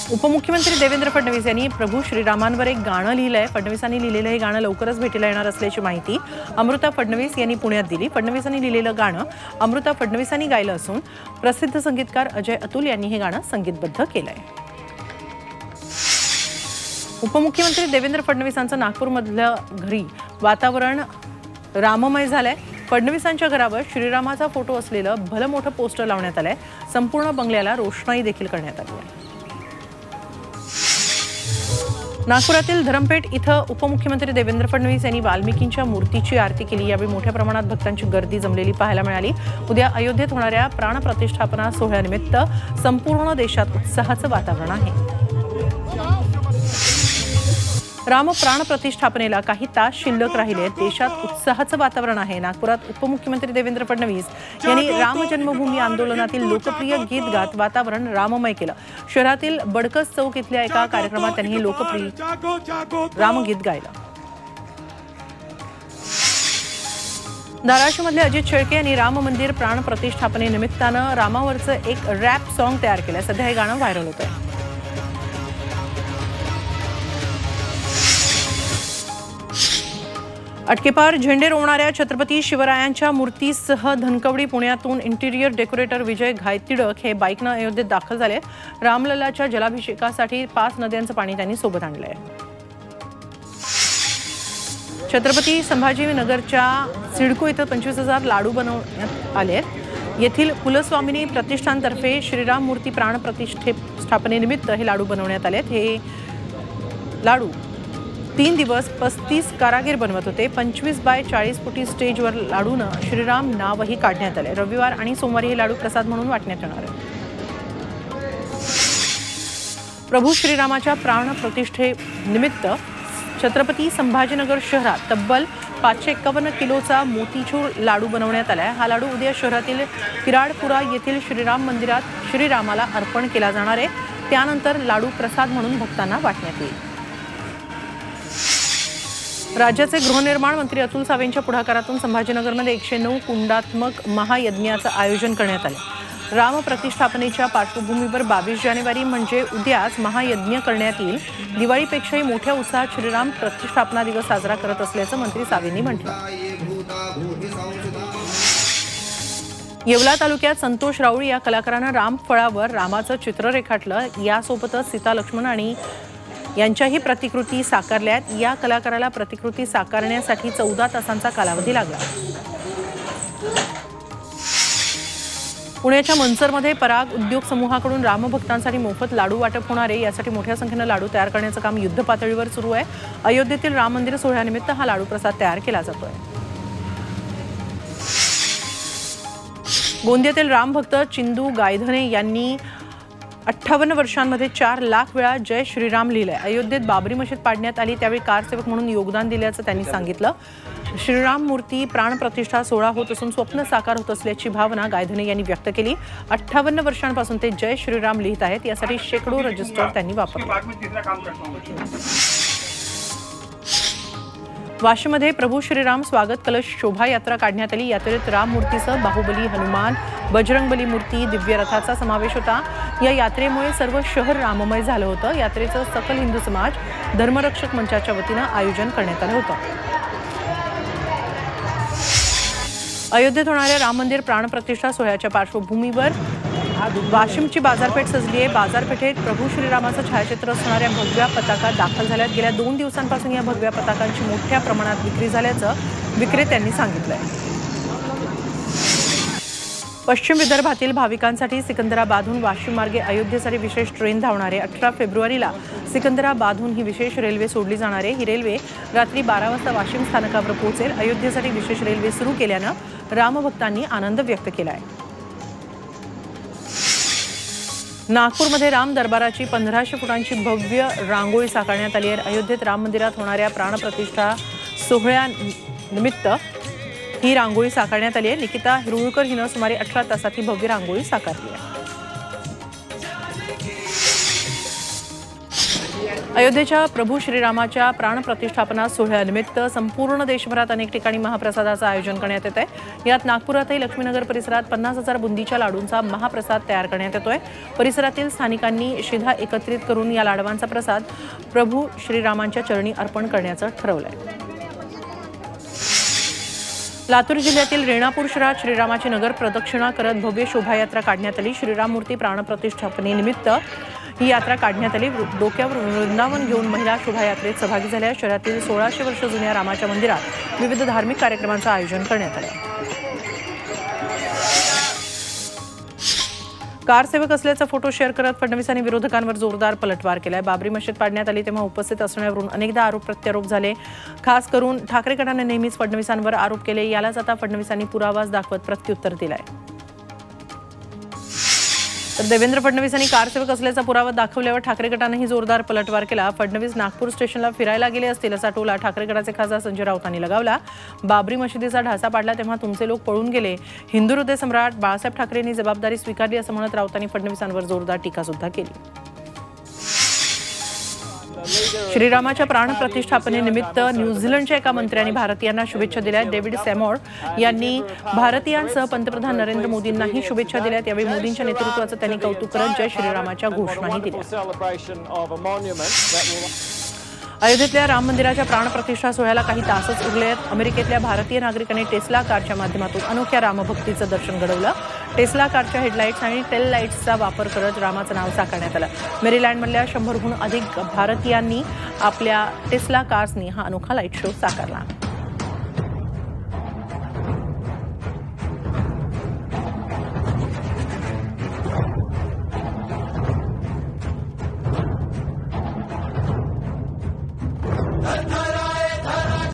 उपमुख्यमंत्री देवेंद्र फडणवीस यांनी प्रभू श्रीरामांवर एक गाणं लिहिलंय। फडणवीसांनी लिहिलेलं हे गाणं लवकरच भेटीला येणार असल्याची माहिती अमृता फडणवीस यांनी पुण्यात दिली। फडणवीसांनी लिहिलेलं गाणं अमृता फडणवीसांनी गायलं असून प्रसिद्ध संगीतकार अजय अतुल यांनी हे गाणं संगीतबद्ध केलंय। उपमुख्यमंत्री देवेंद्र फडणवीसांचं नागपूरमधल्या घरी वातावरण राममय झालंय। फडणवीसांच्या घरावर श्रीरामाचा फोटो असलेलं भलं मोठं पोस्टर लावण्यात आलंय। संपूर्ण बंगल्याला रोषणाई देखील करण्यात आली आहे। नागपुरातील धरमपेठ इथं उपमुख्यमंत्री देवेंद्र फडणवीस यांनी वाल्मिकींच्या मूर्तीची आरती केली। यावेळी मोठ्या प्रमाणात भक्तांची गर्दी जमलेली पाहायला मिळाली। उद्या अयोध्येत होणाऱ्या प्राणप्रतिष्ठापना सोहळ्यानिमित्त संपूर्ण देशात उत्साहाचं वातावरण आहे। राम प्राणप्रतिष्ठापनेला काही तास शिल्लक राहिले। देशात उत्साहाचं वातावरण आहे। नागपुरात उपमुख्यमंत्री देवेंद्र फडणवीस यांनी राम जन्मभूमी आंदोलनातील लोकप्रिय गीत गात वातावरण राममय केलं। शहरातील बडकस चौक इथल्या एका कार्यक्रमात त्यांनी हे लोकप्रिय रामगीत गायलं। धाराशिवमधले अजित शेळके यांनी राम मंदिर प्राणप्रतिष्ठापनेनिमित्तानं रामावरचं एक रॅप सॉन्ग तयार केलं। सध्या हे गाणं व्हायरल होतंय। अटकेपार झेंडे रोवणाऱ्या छत्रपती शिवरायांच्या मूर्तीसह धनकवडी पुण्यातून इंटिरियर डेकोरेटर विजय घायतिडक हे बाईकनं अयोध्येत दाखल झाले। रामलल्लाच्या जलाभिषेकासाठी 5 नद्यांचं पाणी त्यांनी सोबत आणलंय। छत्रपती संभाजीनगरच्या सिडको इथं 25,000 लाडू बनवण्यात आले। येथील कुलस्वामिनी प्रतिष्ठानतर्फे श्रीराम मूर्ती प्राणप्रतिष्ठापनेनिमित्त हे लाडू बनवण्यात आलेत। हे लाडू 3 दिवस 35 कारागीर बनवत होते। 25 बाय 40 फुटी स्टेजवर लाडूनं श्रीराम नावही काढण्यात आले। रविवार आणि सोमवारी हे लाडू प्रसाद म्हणून वाटण्यात येणार आहे। प्रभू श्रीरामाच्या प्राणप्रतिष्ठेनिमित्त छत्रपती संभाजीनगर शहरात तब्बल 551 किलोचा मोतीचूर लाडू बनवण्यात आलाय। हा लाडू उद्या शहरातील किराडपुरा येथील श्रीराम मंदिरात श्रीरामाला अर्पण केला जाणार आहे। त्यानंतर लाडू प्रसाद म्हणून भक्तांना वाटण्यात येईल। राज्याचे गृहनिर्माण मंत्री अतुल सावेंच्या पुढाकारातून संभाजीनगरमध्ये 109 कुंडात्मक महायज्ञाचं आयोजन करण्यात आले। राम प्रतिष्ठापनेच्या पार्श्वभूमीवर 22 जानेवारी म्हणजे उद्याच महायज्ञ करण्यात येईल। दिवाळीपेक्षाही मोठ्या उत्साहात श्रीराम प्रतिष्ठापना दिवस साजरा करत असल्याचं मंत्री सावेंनी म्हटलं। येवला तालुक्यात संतोष राऊळ या कलाकारानं रामफळावर रामाचं चित्र रेखाटलं। यासोबतच सीता लक्ष्मण आणि यांच्याही प्रतिकृती साकारल्यात। या कलाकाराला प्रतिकृती साकारण्यासाठी 14 तासांचा कालावधी लागला। पुण्याच्या मनसरमध्ये पराग उद्योग समूहाकडून रामभक्तांसाठी मोफत लाडू वाटप होणार आहे। यासाठी मोठ्या संख्येनं लाडू तयार करण्याचं काम युद्धपातळीवर सुरू आहे। अयोध्येतील राम मंदिर सोहळ्यानिमित्त हा लाडू प्रसाद तयार केला जातोय। गोंदियातील रामभक्त चिंदू गायधने यांनी 58 वर्षांमध्ये 4 लाख वेळा जय श्रीराम लिहिलंय। अयोध्येत बाबरी मशीद पाडण्यात आली त्यावेळी कारसेवक म्हणून योगदान दिल्याचं त्यांनी सांगितलं। श्रीराम मूर्ती प्राणप्रतिष्ठा सोहळा होत असून स्वप्न साकार होत असल्याची भावना गायधने यांनी व्यक्त केली। 58 वर्षांपासून ते जय श्रीराम लिहित आहेत। यासाठी शेकडो रजिस्टर त्यांनी वापरले। वाशीमध्ये प्रभू श्रीराम स्वागत कलश शोभायात्रा काढण्यात आली। यात्रेत राम मूर्तीसह बाहुबली, हनुमान, बजरंगबली मूर्ती, दिव्य रथाचा समावेश होता। या यात्रेमुळे सर्व शहर राममय झालं होतं। यात्रेचं सकल हिंदू समाज धर्मरक्षक मंचाच्या वतीनं आयोजन करण्यात आलं होतं। अयोध्येत होणाऱ्या राम मंदिर प्राणप्रतिष्ठा सोहळ्याच्या पार्श्वभूमीवर वाशिमची बाजारपेठ सजली आहे। बाजारपेठेत प्रभू श्रीरामाचं छायाचित्र असणाऱ्या भगव्या पताका दाखल झाल्यात। गेल्या 2 दिवसांपासून या भगव्या पताकांची मोठ्या प्रमाणात विक्री झाल्याचं विक्रेत्यांनी सांगितलंय। पश्चिम विदर्भातील भाविकांसाठी सिकंदराबादहून वाशिम मार्गे अयोध्येसाठी विशेष ट्रेन धावणार आहे। 18 फेब्रुवारीला सिकंदराबादहून ही विशेष रेल्वे सोडली जाणार आहे। ही रेल्वे रात्री 12 वाजता वाशिम स्थानकावर पोहोचेल। अयोध्येसाठी विशेष रेल्वे सुरू केल्यानं रामभक्तांनी आनंद व्यक्त केला आहे। नागपूरमध्ये राम दरबाराची 1500 फुटांची भव्य रांगोळी साकारण्यात आली आहे। अयोध्येत राम मंदिरात होणाऱ्या प्राणप्रतिष्ठा सोहळ्यानिमित्त ही रांगोळी साकारण्यात आली आहे। निकिता हिरुळकर हिनं सुमारे 18 तासात ही भव्य रांगोळी साकारली आहे। अयोध्येच्या प्रभू श्रीरामाच्या प्राणप्रतिष्ठापना सोहळ्यानिमित्त संपूर्ण देशभरात अनेक ठिकाणी महाप्रसादाचं आयोजन करण्यात येत आहे। यात नागपुरातही लक्ष्मीनगर परिसरात 50,000 बुंदीच्या लाडूंचा महाप्रसाद तयार करण्यात येतोय। परिसरातील स्थानिकांनी शिधा एकत्रित करून या लाडवांचा प्रसाद प्रभू श्रीरामांच्या चरणी अर्पण करण्याचं ठरवलंय। लातूर जिल्ह्यातील रेणापूर शहरात श्रीरामाची नगर प्रदक्षिणा करत भव्य शोभायात्रा काढण्यात आली। श्रीराम मूर्ती प्राणप्रतिष्ठापनेनिमित्त ही यात्रा काढण्यात आली। डोक्यावर वृंदावन घेऊन महिला शोभायात्रेत सहभागी झाल्या। शहरातील 1600 वर्ष जुन्या रामाच्या मंदिरात विविध धार्मिक कार्यक्रमांचं आयोजन करण्यात आलं। कारसेवक असल्याचा फोटो शेअर करत फडणवीसांनी विरोधकांवर जोरदार पलटवार केलाय। बाबरी मशीद पाडण्यात आली तेव्हा उपस्थित असण्यावरून अनेकदा आरोप प्रत्यारोप झाले। खास करून ठाकरे गटाने नेहमीच फडणवीसांवर आरोप केले। यालाच आता फडणवीसांनी पुरावाच दाखवत प्रत्युत्तर दिलंय। तर देवेंद्र फडणवीसांनी कारसेवक असल्याचा पुरावा दाखवल्यावर ठाकरे गटानेही जोरदार पलटवार केला। फडणवीस नागपूर स्टेशनला फिरायला गेले असतील असा टोला ठाकरे गटाचे खासदार संजय राऊतांनी लगावला। बाबरी मशिदीचा ढाचा पाडला तेव्हा तुमचे लोक पळून गेले। हिंदू हृदय सम्राट बाळासाहेब ठाकरेंनी जबाबदारी स्वीकारली असं म्हणत राऊतांनी फडणवीसांवर जोरदार टीका सुद्धा केली। श्रीरामाच्या प्राणप्रतिष्ठापनेनिमित्त न्यूझीलंडच्या एका मंत्र्यांनी भारतीयांना शुभेच्छा दिल्या। डेव्हिड सॅमोर यांनी भारतीयांसह पंतप्रधान नरेंद्र मोदींनाही शुभेच्छा दिल्या। यावेळी मोदींच्या नेतृत्वाचं त्यांनी कौतुक करत जय श्रीरामाच्या घोषणाही दिल्या। अयोध्येतल्या राम मंदिराच्या प्राणप्रतिष्ठा सोहळ्याला काही तासच उरले आहेत। अमेरिकेतल्या भारतीय नागरिकांनी टेस्ला कारच्या माध्यमातून अनोख्या रामभक्तीचं दर्शन घडवलं। टेस्ला कारच्या हेडलाईट्स आणि टेल लाईट्सचा वापर करत रामाचं नाव साकारण्यात आलं। मेरीलँडमधल्या 100हून अधिक भारतीयांनी आपल्या टेस्ला कार्सनी हा अनोखा लाईट शो साकारला।